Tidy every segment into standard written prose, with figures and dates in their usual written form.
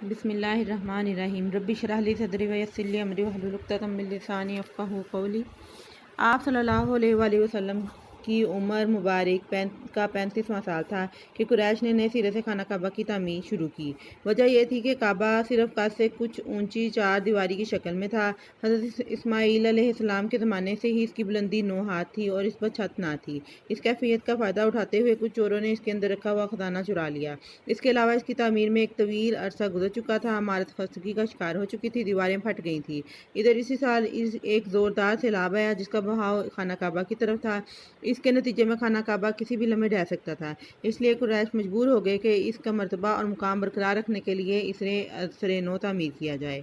بسم اللہ الرحمن الرحیم رب اشرح لی صدری ویسر لی امری واحلل عقدۃ من لسانی یفقہوا قولی۔ آپ صلی اللہ علیہ وآلہ وسلم کی عمر مبارک کا 35واں سال تھا کہ قریش نے نئے سرے سے خانہ کعبہ کی تعمیر شروع کی۔ وجہ یہ تھی کہ کعبہ صرف قد سے کچھ اونچی 4 دیواری کی شکل میں تھا۔ حضرت اسماعیل علیہ السلام کے زمانے سے ہی اس کی بلندی 9 ہاتھ تھی اور اس پر چھت نہ تھی۔ اس کیفیت کا فائدہ اٹھاتے ہوئے کچھ چوروں نے اس کے اندر رکھا ہوا خزانہ چرا لیا۔ اس کے علاوہ اس کی تعمیر میں ایک طویل عرصہ گزر چکا تھا، عمارت خستگی کا شکار ہو چکی تھی، دیواریں پھٹ گئی تھیں۔ ادھر اسی سال ایک زوردار سیلاب آیا جس کا بہاؤ خانہ کعبہ کی طرف تھا۔ اس کے نتیجے میں خانہ کعبہ کسی بھی لمحے ڈھہ سکتا تھا، اس لیے قریش مجبور ہو گئے کہ اس کا مرتبہ اور مقام برقرار رکھنے کے لیے اسے سرِ نو تعمیر کیا جائے۔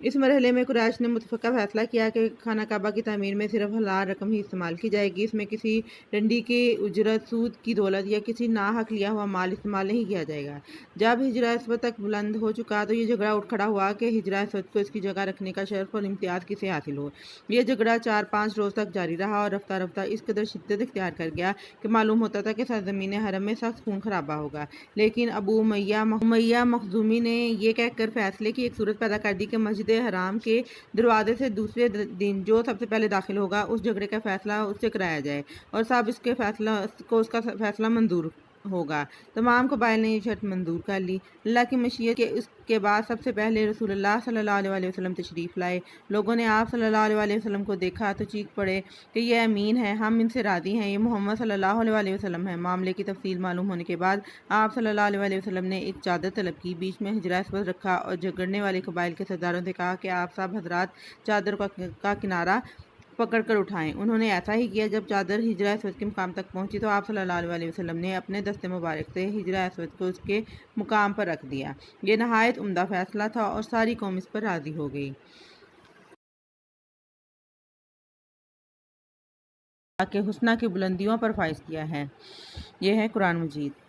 اس مرحلے میں قریش نے متفقہ فیصلہ کیا کہ خانہ کعبہ کی تعمیر میں صرف حلال رقم ہی استعمال کی جائے گی، اس میں کسی رنڈی کی اجرت، سود کی دولت یا کسی ناحق لیا ہوا مال استعمال نہیں کیا جائے گا۔ جب حجرہ اسود تک بلند ہو چکا تو یہ جھگڑا اٹھ کھڑا ہوا کہ حجرہ اسود کو اس کی جگہ رکھنے کا شرف اور امتیاز کسے حاصل ہو۔ یہ جھگڑا 4-5 روز تک جاری رہا اور رفتہ رفتہ اس قدر شدت اختیار کر گیا کہ معلوم ہوتا تھا کہ سرزمین حرم میں سخت خون خرابہ ہوگا۔ لیکن ابو امیہ مخزومی نے یہ کہہ کر فیصلے کی ایک صورت پیدا کر دی کہ مسجد حرام کے دروازے سے دوسرے دن جو سب سے پہلے داخل ہوگا اس جھگڑے کا فیصلہ اس سے کرایا جائے اور سب اس کا فیصلہ منظور ہوگا۔ تمام قبائل نے یہ شرط منظور کر لی۔ اللہ کی مشیت کے اس کے بعد سب سے پہلے رسول اللہ صلی اللہ علیہ وسلم تشریف لائے۔ لوگوں نے آپ صلی اللہ علیہ وسلم کو دیکھا تو چیخ پڑے کہ یہ امین ہے، ہم ان سے راضی ہیں، یہ محمد صلی اللہ علیہ وسلم ہے۔ معاملے کی تفصیل معلوم ہونے کے بعد آپ صلی اللہ علیہ وسلم نے ایک چادر طلب کی، بیچ میں حجرہ اسود رکھا اور جھگڑنے والے قبائل کے سرداروں سے کہا کہ آپ سب حضرات چادر کا کنارہ پکڑ کر اٹھائیں۔ انہوں نے ایسا ہی کیا۔ جب چادر حجرہ اسود کے مقام تک پہنچی تو آپ صلی اللہ علیہ وسلم نے اپنے دست مبارک سے حجرہ اسود کو اس کے مقام پر رکھ دیا۔ یہ نہایت عمدہ فیصلہ تھا اور ساری قوم اس پر راضی ہو گئی۔ کہ حسنہ کی بلندیوں پر فائز کیا ہے۔ یہ ہے قرآن مجید۔